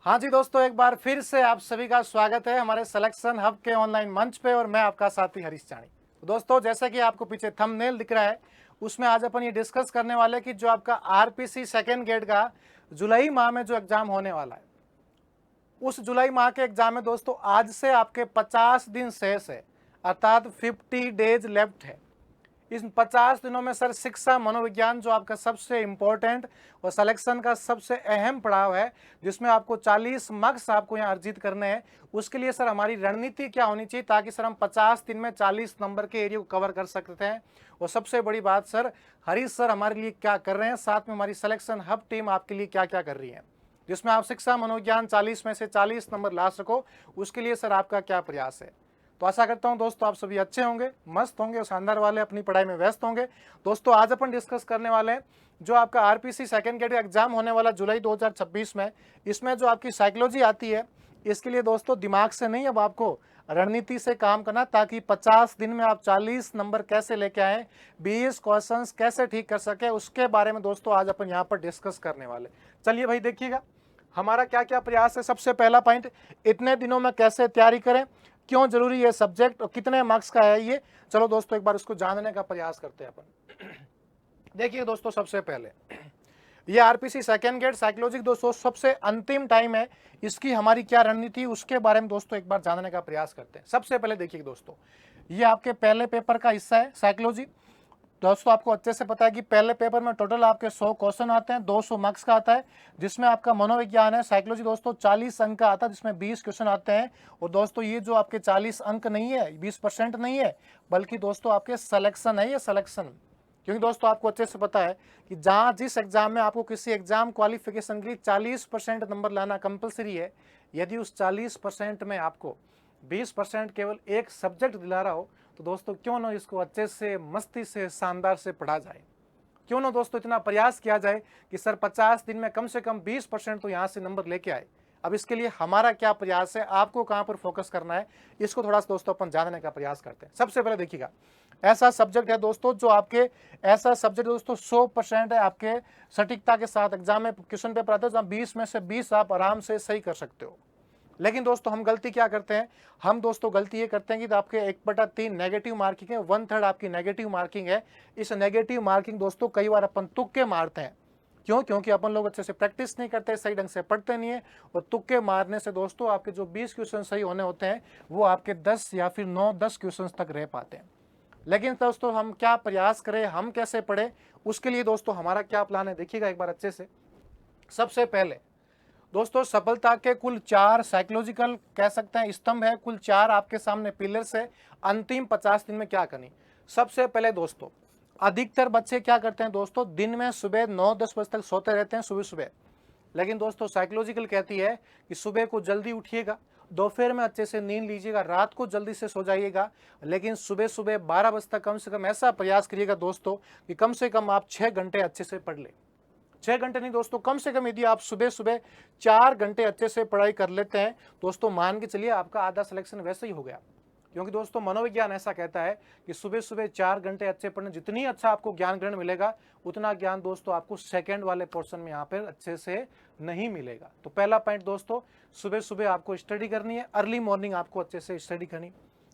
हाँ जी दोस्तों, एक बार फिर से आप सभी का स्वागत है हमारे सिलेक्शन हब के ऑनलाइन मंच पे और मैं आपका साथी हरीश चाणी। तो दोस्तों, जैसा कि आपको पीछे थंबनेल दिख रहा है, उसमें आज अपन ये डिस्कस करने वाले हैं कि जो आपका आरपीसी सेकेंड ग्रेड का जुलाई माह में जो एग्जाम होने वाला है, उस जुलाई माह के एग्जाम में दोस्तों आज से आपके 50 दिन शेष है, अर्थात 50 डेज लेफ्ट है। इस 50 दिनों में सर शिक्षा मनोविज्ञान जो आपका सबसे इम्पोर्टेंट और सिलेक्शन का सबसे अहम पड़ाव है, जिसमें आपको 40 मार्क्स आपको यहाँ अर्जित करने हैं, उसके लिए सर हमारी रणनीति क्या होनी चाहिए ताकि सर हम 50 दिन में 40 नंबर के एरिया को कवर कर सकते हैं। और सबसे बड़ी बात सर, हरीश सर हमारे लिए क्या कर रहे हैं, साथ में हमारी सिलेक्शन हब टीम आपके लिए क्या क्या कर रही है, जिसमें आप शिक्षा मनोविज्ञान 40 में से 40 नंबर ला सको, उसके लिए सर आपका क्या प्रयास है। तो आशा करता हूं दोस्तों आप सभी अच्छे होंगे, मस्त होंगे और शानदार वाले अपनी पढ़ाई में व्यस्त होंगे। दोस्तों आज अपन डिस्कस करने वाले हैं जो आपका आरपीसी सेकेंड ग्रेड का एग्जाम होने वाला जुलाई 2026 में, इसमें जो आपकी साइकोलॉजी आती है, इसके लिए दोस्तों दिमाग से नहीं, अब आपको रणनीति से काम करना ताकि 50 दिन में आप 40 नंबर कैसे लेके आए, 20 क्वेश्चंस कैसे ठीक कर सके, उसके बारे में दोस्तों आज अपन यहाँ पर डिस्कस करने वाले। चलिए भाई देखिएगा हमारा क्या क्या प्रयास है। सबसे पहला पॉइंट, इतने दिनों में कैसे तैयारी करें, क्यों जरूरी है सब्जेक्ट और कितने मार्क्स का है ये। चलो दोस्तों एक बार उसको जानने का प्रयास करते हैं अपन। देखिए दोस्तों, सबसे पहले ये आरपीसी सेकेंड ग्रेड साइकोलॉजी दोस्तों सबसे अंतिम टाइम है, इसकी हमारी क्या रणनीति उसके बारे में दोस्तों एक बार जानने का प्रयास करते हैं। सबसे पहले देखिए दोस्तों, ये आपके पहले पेपर का हिस्सा है साइकोलॉजी। दोस्तों आपको अच्छे से पता है कि पहले पेपर में टोटल आपके 100 क्वेश्चन आते हैं, 200 मार्क्स का आता है, जिसमें आपका मनोविज्ञान है साइकोलॉजी दोस्तों 40 अंक का आता है, जिसमें 20 क्वेश्चन आते हैं। और दोस्तों ये जो आपके 40 अंक नहीं है, 20% नहीं है, बल्कि दोस्तों आपके सिलेक्शन है, ये सिलेक्शन। क्योंकि दोस्तों आपको अच्छे से पता है कि जहाँ जिस एग्जाम में आपको किसी एग्जाम क्वालिफिकेशन के लिए 40% नंबर लाना कंपलसरी है, यदि उस 40% में आपको 20% केवल एक सब्जेक्ट दिला रहा हो, तो दोस्तों क्यों ना इसको अच्छे से मस्ती से शानदार से पढ़ा जाए, क्यों ना दोस्तों इतना प्रयास किया जाए कि सर 50 दिन में कम से कम 20% तो यहाँ से नंबर लेके आए। अब इसके लिए हमारा क्या प्रयास है, आपको कहाँ पर फोकस करना है, इसको थोड़ा सा दोस्तों अपन जानने का प्रयास करते हैं। सबसे पहले देखिएगा, ऐसा सब्जेक्ट है दोस्तों जो आपके ऐसा सब्जेक्ट दोस्तों 100% है आपके सटीकता के साथ एग्जाम में क्वेश्चन पेपर आते हैं, जहाँ 20 में से 20 आप आराम से सही कर सकते हो। लेकिन दोस्तों हम गलती क्या करते हैं, हम दोस्तों गलती ये करते हैं कि आपके 1/3 नेगेटिव मार्किंग है, 1/3 आपकी नेगेटिव मार्किंग है। इस नेगेटिव मार्किंग दोस्तों कई बार अपन तुक्के मारते हैं। क्यों? क्योंकि अपन लोग अच्छे से प्रैक्टिस नहीं करते, सही ढंग से पढ़ते नहीं है, और तुक्के मारने से दोस्तों आपके जो 20 क्वेश्चन सही होने होते हैं वो आपके 10 या फिर 9-10 क्वेश्चन तक रह पाते हैं। लेकिन दोस्तों हम क्या प्रयास करें, हम कैसे पढ़े, उसके लिए दोस्तों हमारा क्या प्लान है देखिएगा एक बार अच्छे से। सबसे पहले दोस्तों सफलता के कुल 4 साइकोलॉजिकल कह सकते हैं स्तंभ है, कुल 4 आपके सामने पिलर्स है। अंतिम 50 दिन में क्या करनी, सबसे पहले दोस्तों अधिकतर बच्चे क्या करते हैं दोस्तों, दिन में सुबह 9-10 बजे तक सोते रहते हैं सुबह सुबह। लेकिन दोस्तों साइकोलॉजिकल कहती है कि सुबह को जल्दी उठिएगा, दोपहर में अच्छे से नींद लीजिएगा, रात को जल्दी से सो जाइएगा, लेकिन सुबह सुबह 12 बजे तक कम से कम ऐसा प्रयास करिएगा दोस्तों कि कम से कम आप 6 घंटे अच्छे से पढ़ लें। 6 घंटे नहीं दोस्तों, कम से कम यदि आप सुबह सुबह 4 घंटे अच्छे से पढ़ाई कर लेते हैं दोस्तों, मान के चलिए आपका आधा सिलेक्शन वैसे ही हो गया। क्योंकि दोस्तों मनोविज्ञान ऐसा कहता है कि सुबह सुबह 4 घंटे अच्छे पढ़ने, जितनी अच्छा आपको ज्ञान ग्रहण मिलेगा उतना ज्ञान दोस्तों आपको सेकंड वाले पोर्शन में यहाँ पर अच्छे से नहीं मिलेगा। तो पहला पॉइंट दोस्तों, सुबह सुबह आपको स्टडी करनी है, अर्ली मॉर्निंग आपको अच्छे से स्टडी करनी।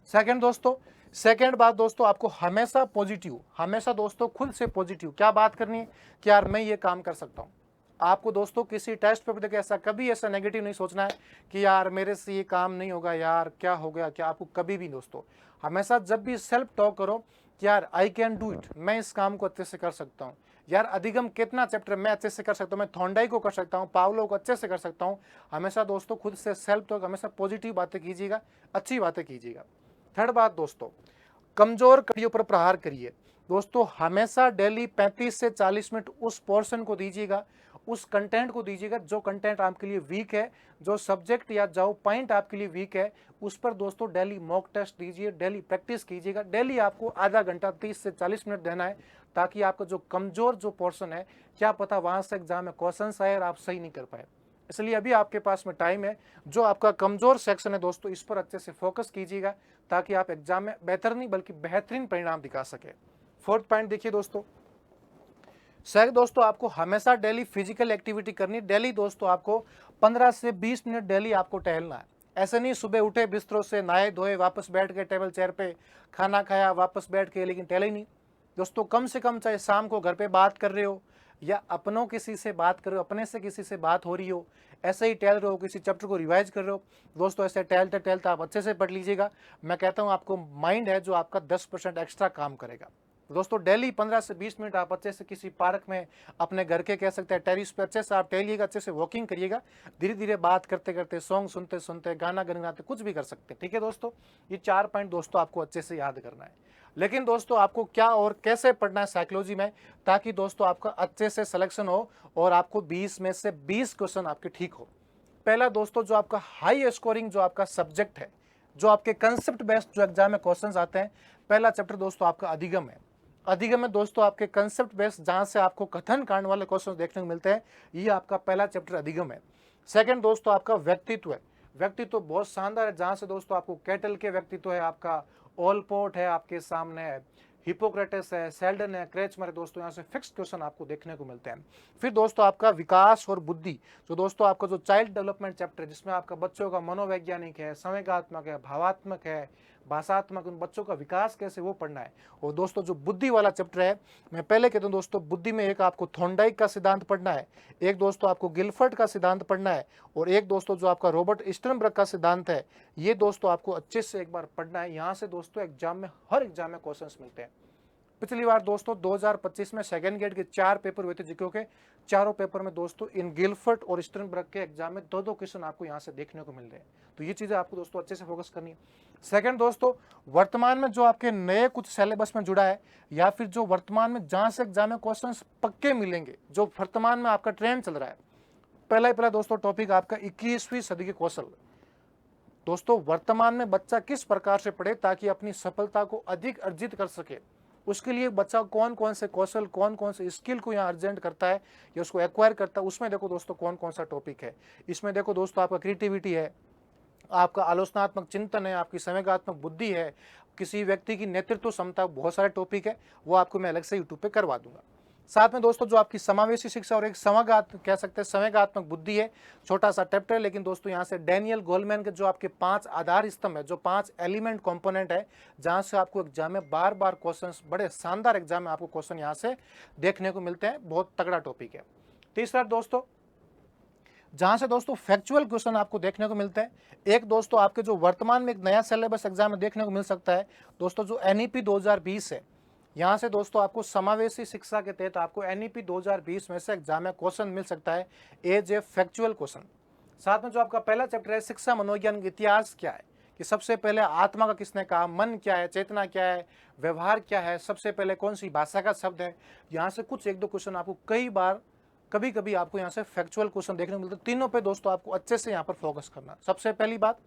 सेकंड दोस्तों, सेकंड बात दोस्तों आपको हमेशा पॉजिटिव, हमेशा दोस्तों खुद से पॉजिटिव क्या बात करनी है कि यार मैं ये काम कर सकता हूँ। आपको दोस्तों किसी टेस्ट पेपर देखे ऐसा कभी ऐसा नेगेटिव नहीं सोचना है कि यार मेरे से ये काम नहीं होगा, यार क्या हो गया क्या। आपको कभी भी दोस्तों हमेशा जब भी सेल्फ टॉक करो कि यार आई कैन डू इट, मैं इस काम को अच्छे से कर सकता हूँ, यार अधिगम कितना चैप्टर मैं अच्छे से कर सकता हूँ, मैं थॉर्नडाइक को कर सकता हूँ, पावलो को अच्छे से कर सकता हूँ। हमेशा दोस्तों खुद से सेल्फ टॉक, हमेशा पॉजिटिव बातें कीजिएगा, अच्छी बातें कीजिएगा। थर्ड बात दोस्तों, कमजोर कड़ियों पर प्रहार करिए। दोस्तों हमेशा डेली 35 से 40 मिनट उस पोर्शन को दीजिएगा, उस कंटेंट को दीजिएगा जो कंटेंट आपके लिए वीक है, जो सब्जेक्ट या जो पॉइंट आपके लिए वीक है, उस पर दोस्तों डेली मॉक टेस्ट दीजिए, डेली प्रैक्टिस कीजिएगा। डेली आपको आधा घंटा 30 से 40 मिनट देना है, ताकि आपका जो कमजोर जो पोर्शन है, क्या पता वहां से एग्जाम में क्वेश्चन आए और आप सही नहीं कर पाए। इसलिए अभी आपके पास में टाइम है, जो आपका कमजोर सेक्शन है दोस्तों इस पर अच्छे से फोकस कीजिएगा, ताकि आप एग्जाम में बेहतर नहीं बल्कि बेहतरीन परिणाम दिखा सके। फोर्थ पॉइंट देखिए दोस्तों, सर दोस्तों आपको हमेशा डेली फिजिकल एक्टिविटी करनी। डेली दोस्तों आपको 15 से 20 मिनट डेली आपको टहलना है। ऐसे नहीं सुबह उठे बिस्तरों से, नहाए धोए, वापस बैठ के टेबल चेयर पे खाना खाया, वापस बैठ के, लेकिन टहले ही नहीं। दोस्तों कम से कम चाहे शाम को घर पे बात कर रहे हो या अपनों किसी से बात कर रहे हो, अपने से किसी से बात हो रही हो, ऐसे ही टहल रहे हो, किसी चैप्टर को रिवाइज कर रहे हो, दोस्तों ऐसे टहलते टहलते आप अच्छे से पढ़ लीजिएगा। मैं कहता हूँ आपको माइंड है जो आपका 10% एक्स्ट्रा काम करेगा। दोस्तों डेली 15 से 20 मिनट आप अच्छे से किसी पार्क में, अपने घर के कह सकते हैं टेरिस पे अच्छे से आप टहलिएगा, अच्छे से वॉकिंग करिएगा। धीरे धीरे बात करते करते, सॉन्ग सुनते सुनते, गाना गुनगुनाते, कुछ भी कर सकते हैं। ठीक है दोस्तों, ये 4 पॉइंट दोस्तों आपको अच्छे से याद करना है। लेकिन दोस्तों आपको क्या और कैसे पढ़ना है साइकोलॉजी में, ताकि दोस्तों आपका अच्छे से सिलेक्शन हो और आपको 20 में से 20 क्वेश्चन आपके ठीक हो। पहला दोस्तों जो आपका हाई स्कोरिंग जो आपका सब्जेक्ट है, जो आपके कंसेप्ट बेस्ड जो एग्जाम में क्वेश्चंस आते हैं, पहला चैप्टर दोस्तों आपका अधिगम है। अधिगम में दोस्तों आपके कंसेप्ट बेस्ड जहां से आपको कथन कांड वाले क्वेश्चन देखने को मिलते हैं, ये आपका पहला चैप्टर अधिगम है। सेकंड दोस्तों आपका व्यक्तित्व है। व्यक्तित्व बहुत शानदार है, जहां से दोस्तों आपको कैटल के व्यक्तित्व है, आपका ओलपोर्ट है, आपके सामने है हिपोक्रेटस है, सेल्डन है, क्रेचमर है। दोस्तों यहाँ से फिक्स क्वेश्चन आपको देखने को मिलते हैं। फिर दोस्तों आपका विकास और बुद्धि, जो दोस्तों आपका जो चाइल्ड डेवलपमेंट चैप्टर है, जिसमें आपका बच्चों का मनोवैज्ञानिक है, संवेगात्मक है, भावात्मक है, भाषात्मक, उन बच्चों का विकास कैसे वो पढ़ना है। और दोस्तों जो बुद्धि वाला चैप्टर है, मैं पहले कहता हूँ दोस्तों, बुद्धि में एक आपको थॉर्नडाइक का सिद्धांत पढ़ना है, एक दोस्तों आपको गिलफर्ड का सिद्धांत पढ़ना है, और एक दोस्तों जो आपका रॉबर्ट स्टर्नबर्ग का सिद्धांत है, ये दोस्तों आपको अच्छे से एक बार पढ़ना है। यहाँ से दोस्तों एग्जाम में, हर एग्जाम में क्वेश्चंस मिलते हैं। पिछली बार दोस्तों 2025 में सेकेंड ग्रेड के 4 पेपर हुए थे, जिसको के चारों पेपर में दोस्तों इन गिलफर्ड और स्टर्नबर्ग के एग्जाम में 2-2 क्वेश्चन आपको यहाँ से देखने को मिल रहे हैं। तो ये चीजें आपको दोस्तों अच्छे से फोकस करनी है। सेकंड दोस्तों, वर्तमान में जो आपके नए कुछ सिलेबस में जुड़ा है, या फिर जो वर्तमान में जहां से एग्जाम में क्वेश्चन पक्के मिलेंगे, जो वर्तमान में आपका ट्रेंड चल रहा है। पहला दोस्तों टॉपिक आपका 21वीं सदी के कौशल। दोस्तों वर्तमान में बच्चा किस प्रकार से पढ़े ताकि अपनी सफलता को अधिक अर्जित कर सके, उसके लिए बच्चा कौन कौन से कौशल, कौन कौन से स्किल को यहाँ अर्जेंट करता है या उसको एक्वायर करता है, उसमें देखो दोस्तों कौन कौन सा टॉपिक है। इसमें देखो दोस्तों आपका क्रिएटिविटी है, आपका आलोचनात्मक चिंतन है, आपकी संवेगात्मक बुद्धि है, किसी व्यक्ति की नेतृत्व क्षमता, बहुत सारे टॉपिक है, वो आपको मैं अलग से यूट्यूब पे करवा दूंगा। साथ में दोस्तों जो आपकी समावेशी शिक्षा और एक कह सकते हैं संवेगात्मक बुद्धि है, छोटा सा चैप्टर है, लेकिन दोस्तों यहाँ से डैनियल गोलमैन के जो आपके 5 आधार स्तंभ है, जो 5 एलिमेंट कंपोनेंट है, जहाँ से आपको एग्जाम में बार बार क्वेश्चन, बड़े शानदार एग्जाम में आपको क्वेश्चन यहाँ से देखने को मिलते हैं। बहुत तगड़ा टॉपिक है। तीसरा दोस्तों, जहां से दोस्तों फैक्चुअल क्वेश्चन आपको देखने को मिलते हैं। एक दोस्तों आपके जो वर्तमान में एक नया सिलेबस एग्जाम में देखने को मिल सकता है दोस्तों, जो एनईपी 2020 है, यहाँ से दोस्तों आपको समावेशी शिक्षा के तहत आपको एनईपी 2020 में से एग्जाम में क्वेश्चन मिल सकता है एज ए फैक्चुअल क्वेश्चन। साथ में जो आपका पहला चैप्टर है शिक्षा मनोविज्ञान का इतिहास क्या है, कि सबसे पहले आत्मा का किसने कहा, मन क्या है, चेतना क्या है, व्यवहार क्या है, सबसे पहले कौन सी भाषा का शब्द है। यहाँ से कुछ 1-2 क्वेश्चन आपको कई बार, कभी कभी आपको यहाँ से फैक्चुअल क्वेश्चन देखने को मिलते हैं। तीनों पे दोस्तों आपको अच्छे से यहाँ पर फोकस करना। सबसे पहली बात,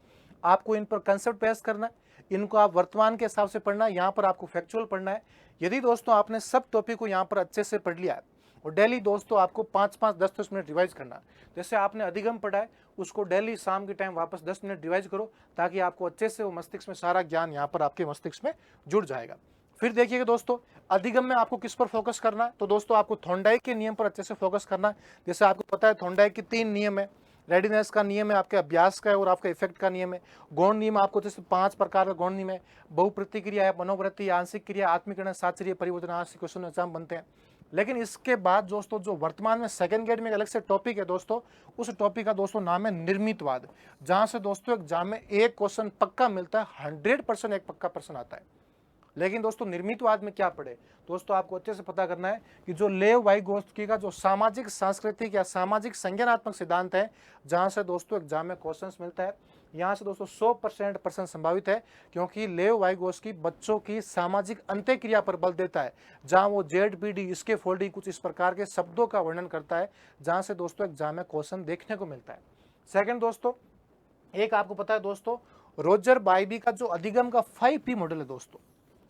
आपको इन पर कंसेप्ट बेस करना है, इनको आप वर्तमान के हिसाब से पढ़ना है, यहाँ पर आपको फैक्चुअल पढ़ना है। यदि दोस्तों आपने सब टॉपिक को यहाँ पर अच्छे से पढ़ लिया है, और डेली दोस्तों आपको 5-5, 10-10 मिनट रिवाइज करना। जैसे आपने अधिगम पढ़ा है, उसको डेली शाम के टाइम वापस 10 मिनट रिवाइज करो, ताकि आपको अच्छे से वो मस्तिष्क में सारा ज्ञान यहाँ पर आपके मस्तिष्क में जुड़ जाएगा। फिर देखिएगा दोस्तों, अधिगम में आपको किस पर फोकस करना है, तो दोस्तों आपको थॉर्नडाइक के नियम पर अच्छे से फोकस करना है। जैसे आपको पता है थॉर्नडाइक के 3 नियम है। रेडीनेस का नियम है, आपके अभ्यास का है, और आपका इफेक्ट का नियम है। गौण नियम आपको जैसे 5 प्रकार का गौण नियम है, बहुप्रतिक्रिया है, मनोवृत्ति, आंशिक क्रिया, आत्मीकरण, साचर्य, परिवर्तन, आंशिक क्वेश्चन एग्जाम बनते हैं। लेकिन इसके बाद दोस्तों जो वर्तमान में सेकंड ग्रेड में एक अलग से टॉपिक है दोस्तों, उस टॉपिक का दोस्तों नाम है निर्मितवाद, जहां से दोस्तों एग्जाम में एक क्वेश्चन पक्का मिलता है, 100% एक पक्का प्रश्न आता है। लेकिन दोस्तों निर्मितवाद में क्या पढ़े, दोस्तों आपको अच्छे से पता करना है कि जो लेव वाइगोत्स्की का जो सामाजिक सांस्कृतिक या सामाजिक संज्ञानात्मक सिद्धांत है, जहां से दोस्तों एग्जाम में क्वेश्चंस मिलता है, यहाँ से दोस्तों 100% प्रश्न संभावित है, क्योंकि लेव वाइगोत्स्की बच्चों की सामाजिक अंत्यक्रिया पर बल देता है, जहां वो जेड-पी-डी, इसके फोल्डिंग, कुछ इस प्रकार के शब्दों का वर्णन करता है, जहां से दोस्तों एग्जाम में क्वेश्चन देखने को मिलता है। सेकंड दोस्तों, एक आपको पता है दोस्तों, रोजर बाइबी का जो अधिगम का 5P मॉडल है दोस्तों,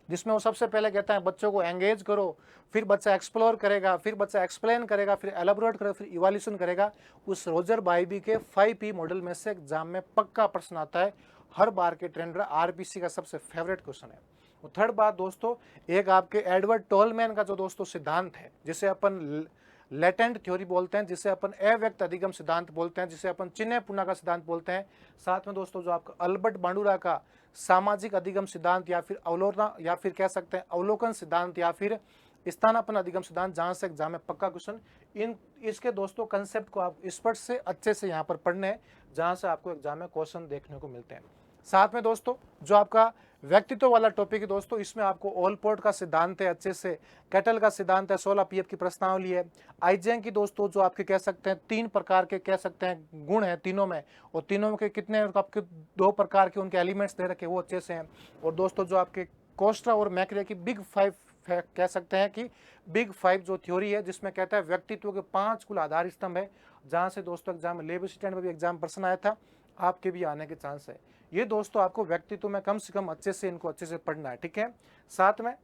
जिसमें वो सबसे पहले कहता है बच्चों को एंगेज करो, फिर बच्चा एक्सप्लोर करेगा, फिर बच्चा एक्सप्लेन करेगा, फिर एलाबोरेट करेगा, फिर इवैल्यूएशन करेगा। उस रोजर बाइबी के 5P मॉडल में से एग्जाम में पक्का प्रश्न आता है, हर बार के ट्रेंड। आरबीसी का सबसे फेवरेट क्वेश्चन है। और थर्ड बात दोस्तों, एक आपके एडवर्ड टोलमैन का जो दोस्तों सिद्धांत है, जिसे अपन लेटेंट थ्योरी बोलते हैं, जिसे अपन अव्यक्त अधिगम सिद्धांत बोलते हैं, जिसे अपन चिन्ह पुनः का सिद्धांत बोलते हैं। साथ में दोस्तों जो आपका अल्बर्ट बांडुरा का सामाजिक अधिगम सिद्धांत या फिर अवलोकन या फिर कह सकते हैं अवलोकन सिद्धांत या फिर स्थानापन्न अधिगम सिद्धांत, जहां से एग्जाम में पक्का क्वेश्चन, इन इसके दोस्तों कंसेप्ट को आप स्पष्ट से अच्छे से यहाँ पर पढ़ने हैं, जहां से आपको एग्जाम में क्वेश्चन देखने को मिलते हैं। साथ में दोस्तों जो आपका व्यक्तित्व वाला टॉपिक है दोस्तों, इसमें आपको ओलपोर्ट का सिद्धांत है अच्छे से, कैटल का सिद्धांत है, 16 पीएफ की प्रश्नावली है, आइजेंग की दोस्तों जो आपके कह सकते हैं 3 प्रकार के कह सकते हैं गुण हैं तीनों में, और तीनों के कितने आपके 2 प्रकार के उनके एलिमेंट्स दे रखे वो अच्छे से हैं। और दोस्तों जो आपके कोस्टा और मैक्रे की बिग 5 कह सकते हैं कि बिग 5 जो थ्योरी है, जिसमें कहता है व्यक्तित्व के 5 कुल आधार स्तंभ है, जहां से दोस्तों एग्जाम लेबर स्टैंड में भी एग्जाम प्रश्न आया था, आपके भी आने के चांस है। ये दोस्तों आपको व्यक्तित्व में कम से कम अच्छे से इनको अच्छे से पढ़ना है, ठीक है। साथ में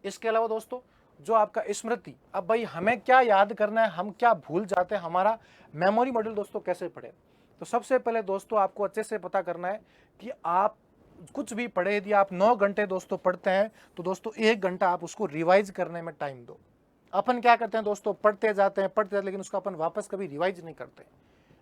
इसके अलावा दोस्तों जो आपका स्मृति, अब भाई हमें क्या याद करना है, हम क्या भूल जाते हैं, हमारा मेमोरी मॉडल दोस्तों कैसे पढ़े। तो सबसे पहले दोस्तों आपको अच्छे से पता करना है कि आप कुछ भी पढ़े, यदि आप 9 घंटे दोस्तों पढ़ते हैं तो दोस्तों 1 घंटा आप उसको रिवाइज करने में टाइम दो। अपन क्या करते हैं दोस्तों, पढ़ते जाते हैं लेकिन उसको अपन वापस कभी रिवाइज नहीं करते।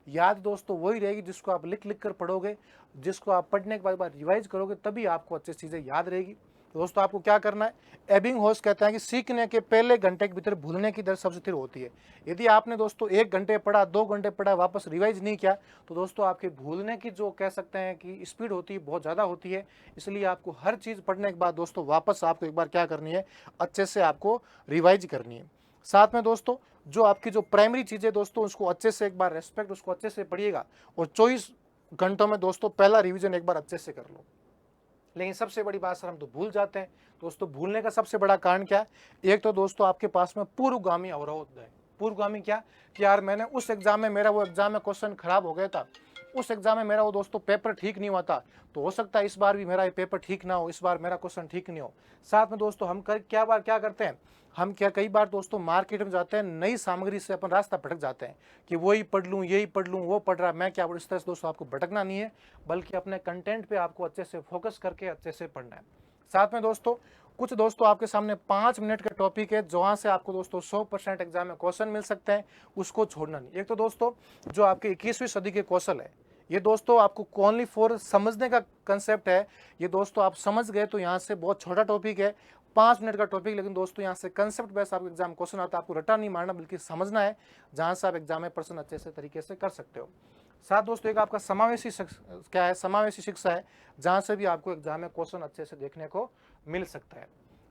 याद दोस्तों वही रहेगी जिसको आप लिख लिख कर पढ़ोगे, जिसको आप पढ़ने के बाद रिवाइज करोगे, तभी आपको अच्छी चीज़ें याद रहेगी। तो दोस्तों आपको क्या करना है, एबिंगहॉस कहता है कि सीखने के पहले घंटे के भीतर भूलने की दर सबसे स्थिर होती है। यदि आपने दोस्तों 1 घंटे पढ़ा, 2 घंटे पढ़ा, वापस रिवाइज नहीं किया, तो दोस्तों आपके भूलने की जो कह सकते हैं कि स्पीड होती है बहुत ज़्यादा होती है। इसलिए आपको हर चीज़ पढ़ने के बाद दोस्तों वापस आपको एक बार क्या करनी है, अच्छे से आपको रिवाइज करनी है। साथ में दोस्तों जो आपकी जो प्राइमरी चीज़ें दोस्तों, उसको अच्छे से एक बार रेस्पेक्ट, उसको अच्छे से पढ़िएगा, और 24 घंटों में दोस्तों पहला रिवीजन एक बार अच्छे से कर लो। लेकिन सबसे बड़ी बात सर, हम तो भूल जाते हैं दोस्तों। भूलने का सबसे बड़ा कारण क्या है, एक तो दोस्तों आपके पास में पूर्वगामी अवरोध है। पूर्वगामी क्या कि यार मैंने उस एग्जाम में, मेरा वो एग्जाम में क्वेश्चन खराब हो गया था, उस एग्जाम में मेरा वो दोस्तों पेपर ठीक नहीं हुआ था, तो हो सकता है इस बार भी मेरा ये पेपर ठीक ना हो, इस बार मेरा क्वेश्चन ठीक नहीं हो। साथ में दोस्तों हम क्या करते हैं, हम कई बार दोस्तों मार्केट में जाते हैं, नई सामग्री से अपन रास्ता भटक जाते हैं कि वही पढ़ लूँ, यही पढ़ लूँ, वो पढ़ रहा मैं क्या पढ़ूँ। इस तरह से दोस्तों आपको भटकना नहीं है, बल्कि अपने कंटेंट पे आपको अच्छे से फोकस करके अच्छे से पढ़ना है। साथ में दोस्तों कुछ दोस्तों आपके सामने 5 मिनट का टॉपिक है, जहाँ से आपको दोस्तों 100% एग्जाम में क्वेश्चन मिल सकते हैं, उसको छोड़ना नहीं। एक तो दोस्तों जो आपके 21वीं सदी के कौशल है, ये दोस्तों आपको ओनली फॉर समझने का कंसेप्ट है। ये दोस्तों आप समझ गए तो यहाँ से बहुत छोटा टॉपिक है, 5 मिनट का टॉपिक, लेकिन दोस्तों यहाँ से कंसेप्ट बेस्ड आपको एग्जाम क्वेश्चन आता है। आपको रटा नहीं मारना, बल्कि समझना है, जहाँ से आप एग्जाम में प्रश्न अच्छे से तरीके से कर सकते हो। साथ दोस्तों एक आपका समावेशी क्या है, समावेशी शिक्षा है, जहाँ से भी आपको एग्जाम में क्वेश्चन अच्छे से देखने को मिल सकता है।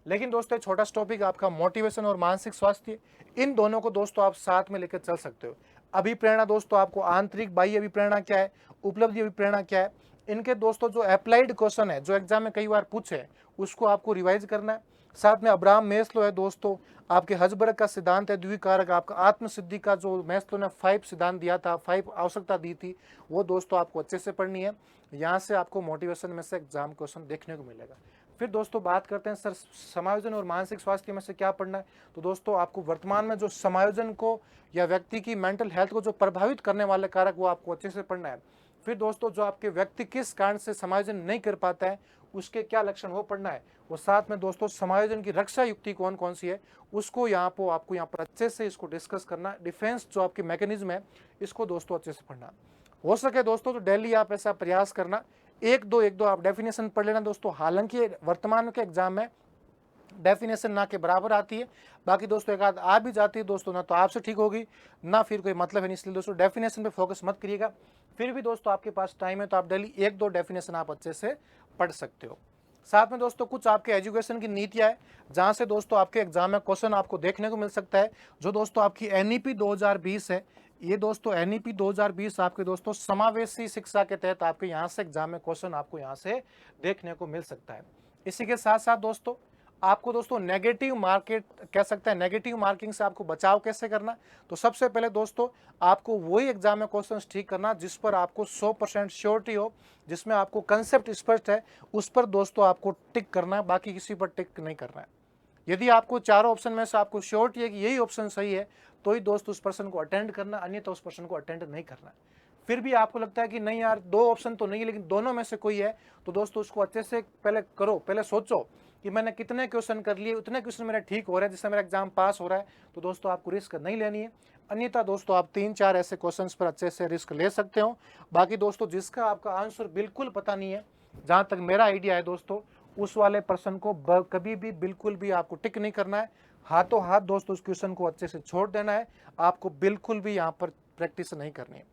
लेकिन दोस्तों छोटा टॉपिक आपका मोटिवेशन और मानसिक स्वास्थ्य, इन दोनों को दोस्तों आप साथ में लेकर चल सकते हो। अभिप्रेरणा दोस्तों आपको आंतरिक बाह्य अभिप्रेरणा क्या है, उपलब्धि अभिप्रेरणा क्या है, इनके दोस्तों जो अप्लाइड क्वेश्चन है, जो एग्जाम में कई बार पूछे, उसको आपको रिवाइज करना है। साथ में अब्राहम मेस्लो है दोस्तों, आपके हजबर्ग का सिद्धांत है द्विकारक, आपका आत्मसिद्धि का जो मेस्लो ने 5 सिद्धांत दिया था, 5 आवश्यकता दी थी, वो दोस्तों आपको अच्छे से पढ़नी है। यहाँ से आपको मोटिवेशन में से एग्जाम क्वेश्चन देखने को मिलेगा। फिर दोस्तों बात करते हैं सर समायोजन और मानसिक स्वास्थ्य में से क्या पढ़ना है। तो दोस्तों आपको वर्तमान में जो समायोजन को या व्यक्ति की मेंटल हेल्थ को जो प्रभावित करने वाले कारक, वो आपको अच्छे से पढ़ना है। फिर दोस्तों जो आपके व्यक्ति किस कारण से समायोजन नहीं कर पाता है, उसके क्या लक्षण, वो पढ़ना है। वो साथ में दोस्तों समायोजन की रक्षा युक्ति कौन कौन सी है, उसको आपको यहाँ पर अच्छे से इसको डिस्कस करना। डिफेंस जो आपकी मैकेनिज्म है, इसको दोस्तों अच्छे से पढ़ना। हो सके दोस्तों तो डेली आप ऐसा प्रयास करना, एक दो आप डेफिनेशन पढ़ लेना दोस्तों। हालांकि वर्तमान के एग्जाम में डेफिनेशन ना के बराबर आती है, बाकी दोस्तों एक आध आ भी जाती है दोस्तों, ना तो आपसे ठीक होगी ना फिर कोई मतलब है नहीं। इसलिए दोस्तों डेफिनेशन पे फोकस मत करिएगा। फिर भी दोस्तों आपके पास टाइम है तो आप डेली 1-2 डेफिनेशन आप अच्छे से पढ़ सकते हो। साथ में दोस्तों कुछ आपके एजुकेशन की नीतियाँ है, जहाँ से दोस्तों आपके एग्जाम में क्वेश्चन आपको देखने को मिल सकता है। जो दोस्तों आपकी NEP 2020 है, ये दोस्तों NEP 2020 आपके दोस्तों समावेशी शिक्षा के तहत आपके यहाँ से एग्जाम में क्वेश्चन आपको यहाँ से देखने को मिल सकता है। इसी के साथ साथ दोस्तों आपको दोस्तों नेगेटिव मार्केट कह सकते हैं, नेगेटिव मार्किंग से आपको बचाव कैसे करना। तो सबसे पहले दोस्तों आपको वही एग्जाम में क्वेश्चंस ठीक करना जिस पर आपको 100% श्योरिटी हो, जिसमें आपको कंसेप्ट स्पष्ट है, उस पर दोस्तों आपको टिक करना है, बाकी किसी पर टिक नहीं करना है। यदि आपको चारों ऑप्शन में से आपको श्योरिटी है कि यही ऑप्शन सही है, तो ही दोस्त उस पर्सन को अटेंड करना, अन्यथा उस पर्सन को अटेंड नहीं करना है। फिर भी आपको लगता है कि नहीं यार 2 ऑप्शन तो नहीं है लेकिन दोनों में से कोई है, तो दोस्तों उसको अच्छे से पहले करो, पहले सोचो कि मैंने कितने क्वेश्चन कर लिए, उतने क्वेश्चन मेरे ठीक हो रहे हैं जिससे मेरा एग्जाम पास हो रहा है, तो दोस्तों आपको रिस्क नहीं लेनी है। अन्यथा दोस्तों आप 3-4 ऐसे क्वेश्चंस पर अच्छे से रिस्क ले सकते हो। बाकी दोस्तों जिसका आपका आंसर बिल्कुल पता नहीं है, जहाँ तक मेरा आइडिया है दोस्तों, उस वाले पर्सन को कभी भी बिल्कुल भी आपको टिक नहीं करना है, हाथों हाथ दोस्तों उस क्वेश्चन को अच्छे से छोड़ देना है, आपको बिल्कुल भी यहाँ पर प्रैक्टिस नहीं करनी है।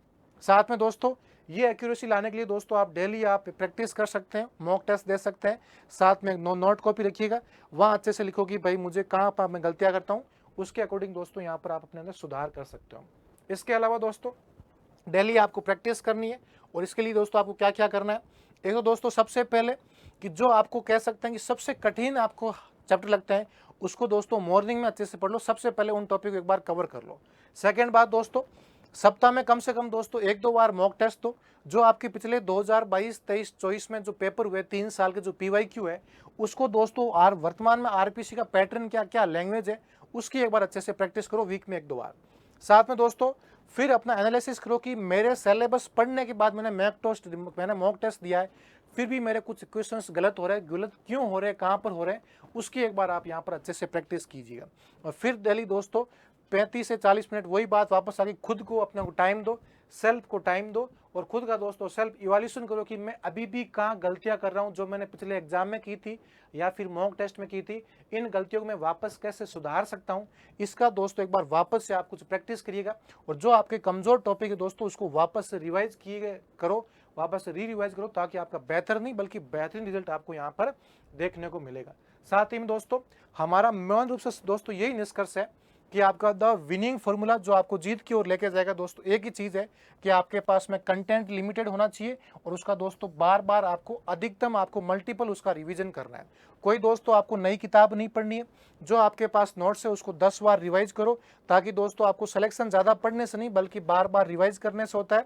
साथ में दोस्तों ये एक्यूरेसी लाने के लिए दोस्तों आप डेली आप प्रैक्टिस कर सकते हैं, मॉक टेस्ट दे सकते हैं, साथ में नोट कॉपी रखिएगा, वहाँ अच्छे से लिखो कि भाई मुझे कहाँ पर मैं गलतियाँ करता हूँ, उसके अकॉर्डिंग दोस्तों यहाँ पर आप अपने अंदर सुधार कर सकते हो। इसके अलावा दोस्तों डेली आपको प्रैक्टिस करनी है, और इसके लिए दोस्तों आपको क्या क्या करना है। एक तो दोस्तों सबसे पहले कि जो आपको कह सकते हैं कि सबसे कठिन आपको चैप्टर लगते हैं, उसको दोस्तों मॉर्निंग में अच्छे से पढ़ लो, सबसे पहले उन टॉपिक को एक बार कवर कर लो। सेकेंड बात दोस्तों, सप्ताह में कम से कम दोस्तों 1-2 बार मॉक टेस्ट दो। जो आपके पिछले 2022, 23, 24 में जो पेपर हुए 3 साल के जो PYQ है, उसको दोस्तों वर्तमान में RPC का पैटर्न क्या क्या लैंग्वेज है, उसकी एक बार अच्छे से प्रैक्टिस करो वीक में 1-2 बार। साथ में दोस्तों फिर अपना एनालिसिस करो कि मेरे सिलेबस पढ़ने के बाद मैंने मॉक टेस्ट दिया है, फिर भी मेरे कुछ क्वेश्चंस गलत हो रहे हैं, गलत क्यों हो रहे हैं, कहाँ पर हो रहे हैं, उसकी एक बार आप यहाँ पर अच्छे से प्रैक्टिस कीजिएगा। और फिर डेली दोस्तों 35 से 40 मिनट वही बात वापस आके खुद को अपने को टाइम दो, सेल्फ को टाइम दो, और खुद का दोस्तों सेल्फ इवैल्यूएशन करो कि मैं अभी भी कहाँ गलतियाँ कर रहा हूँ जो मैंने पिछले एग्जाम में की थी या फिर मॉक टेस्ट में की थी, इन गलतियों को मैं वापस कैसे सुधार सकता हूँ। इसका दोस्तों एक बार वापस से आप कुछ प्रैक्टिस करिएगा, और जो आपके कमजोर टॉपिक है दोस्तों उसको वापस से रिवाइज करो, वापस से रिवाइज करो, ताकि आपका बेहतर नहीं बल्कि बेहतरीन रिजल्ट आपको यहाँ पर देखने को मिलेगा। साथ ही में दोस्तों हमारा मूल रूप से दोस्तों यही निष्कर्ष है कि आपका द विनिंग फॉर्मूला जो आपको जीत की ओर लेके जाएगा दोस्तों, एक ही चीज़ है कि आपके पास में कंटेंट लिमिटेड होना चाहिए, और उसका दोस्तों बार बार आपको अधिकतम आपको मल्टीपल उसका रिवीजन करना है। कोई दोस्तों आपको नई किताब नहीं पढ़नी है, जो आपके पास नोट्स है उसको 10 बार रिवाइज करो, ताकि दोस्तों आपको सिलेक्शन ज़्यादा पढ़ने से नहीं बल्कि बार बार रिवाइज करने से होता है।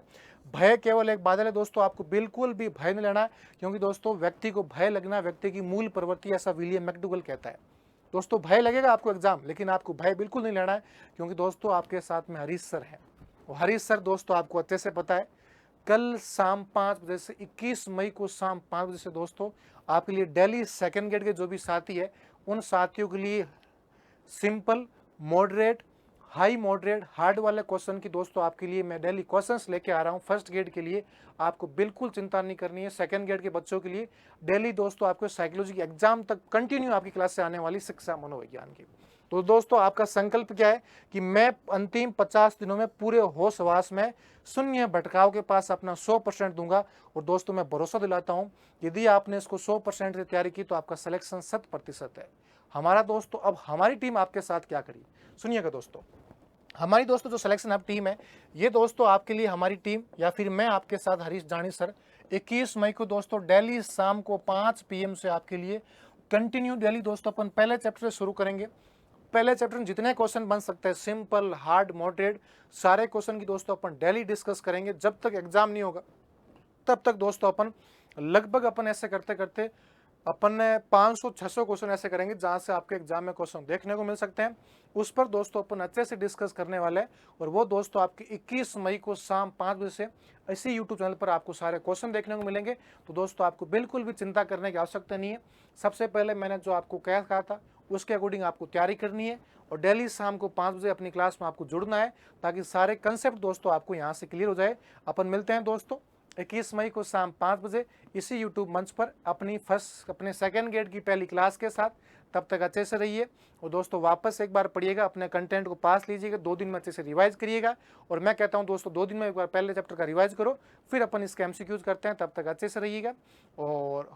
भय केवल एक बादल है दोस्तों, आपको बिल्कुल भी भय नहीं लेना है, क्योंकि दोस्तों व्यक्ति को भय लगना व्यक्ति की मूल प्रवृत्ति, ऐसा विलियम मैकडूगल कहता है। दोस्तों भय लगेगा आपको एग्जाम, लेकिन आपको भय बिल्कुल नहीं लेना है, क्योंकि दोस्तों आपके साथ में हरीश सर हैं, और हरीश सर दोस्तों आपको अच्छे से पता है, कल शाम 5 बजे से 21 मई को शाम 5 बजे से दोस्तों आपके लिए डेली सेकंड गेट के जो भी साथी है, उन साथियों के लिए simple, moderate, high moderate, hard वाले क्वेश्चन की दोस्तों आपके लिए मैं डेली क्वेश्चंस लेके आ रहा हूँ। फर्स्ट ग्रेड के लिए आपको बिल्कुल चिंता नहीं करनी है। सेकंड ग्रेड के बच्चों के लिए डेली दोस्तों आपको साइकोलॉजी के एग्जाम तक कंटिन्यू आपकी क्लास से आने वाली शिक्षा मनोविज्ञान की। तो दोस्तों आपका संकल्प क्या है कि मैं अंतिम 50 दिनों में पूरे होश हवास में शून्य भटकाव के पास अपना 100% दूंगा। और दोस्तों मैं भरोसा दिलाता हूँ, यदि आपने इसको 100% से तैयारी की तो आपका सिलेक्शन 100% है। हमारा दोस्तों अब हमारी टीम आपके साथ क्या करी सुनिएगा दोस्तों। हमारी दोस्तों जो सिलेक्शन हब टीम है, ये दोस्तों आपके लिए हमारी टीम या फिर मैं आपके साथ हरीश जानी सर 21 मई को दोस्तों डेली शाम को 5 PM से आपके लिए कंटिन्यू डेली दोस्तों अपन पहले चैप्टर से शुरू करेंगे। पहले चैप्टर में जितने क्वेश्चन बन सकते हैं, सिंपल, हार्ड, मॉडरेट, सारे क्वेश्चन की दोस्तों अपन डेली डिस्कस करेंगे। जब तक एग्जाम नहीं होगा तब तक दोस्तों अपन लगभग अपन ऐसे करते करते अपन ने 500-600 क्वेश्चन ऐसे करेंगे जहां से आपके एग्जाम में क्वेश्चन देखने को मिल सकते हैं। उस पर दोस्तों अपन अच्छे से डिस्कस करने वाले हैं, और वो दोस्तों आपके 21 मई को शाम 5 बजे से इसी यूट्यूब चैनल पर आपको सारे क्वेश्चन देखने को मिलेंगे। तो दोस्तों आपको बिल्कुल भी चिंता करने की आवश्यकता नहीं है। सबसे पहले मैंने जो आपको कहा था उसके अकॉर्डिंग आपको तैयारी करनी है, और डेली शाम को 5 बजे अपनी क्लास में आपको जुड़ना है, ताकि सारे कंसेप्ट दोस्तों आपको यहाँ से क्लियर हो जाए। अपन मिलते हैं दोस्तों 21 मई को शाम 5 बजे इसी यूट्यूब मंच पर अपने सेकंड ग्रेड की पहली क्लास के साथ। तब तक अच्छे से रहिए, और दोस्तों वापस एक बार पढ़िएगा, अपने कंटेंट को पास लीजिएगा, 2 दिन में अच्छे से रिवाइज करिएगा। और मैं कहता हूं दोस्तों 2 दिन में एक बार पहले चैप्टर का रिवाइज करो, फिर अपन इसके MCQs करते हैं। तब तक अच्छे से रहिएगा, और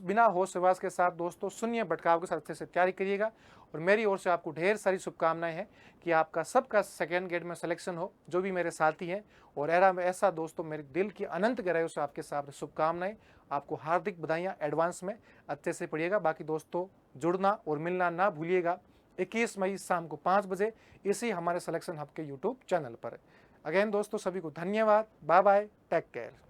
बिना होश हवास के साथ दोस्तों शून्य भटकाव के साथ अच्छे से तैयारी करिएगा। और मेरी ओर से आपको ढेर सारी शुभकामनाएं हैं कि आपका सबका सेकंड ग्रेड में सिलेक्शन हो, जो भी मेरे साथी हैं। और ऐसा दोस्तों मेरे दिल की अनंत गहराइयों से आपके साथ शुभकामनाएं, आपको हार्दिक बधाइयाँ एडवांस में। अच्छे से पढ़िएगा। बाकी दोस्तों जुड़ना और मिलना ना भूलिएगा 21 मई शाम को 5 बजे इसी हमारे सिलेक्शन हब के यूट्यूब चैनल पर। अगेन दोस्तों सभी को धन्यवाद, बाय बाय, टेक केयर।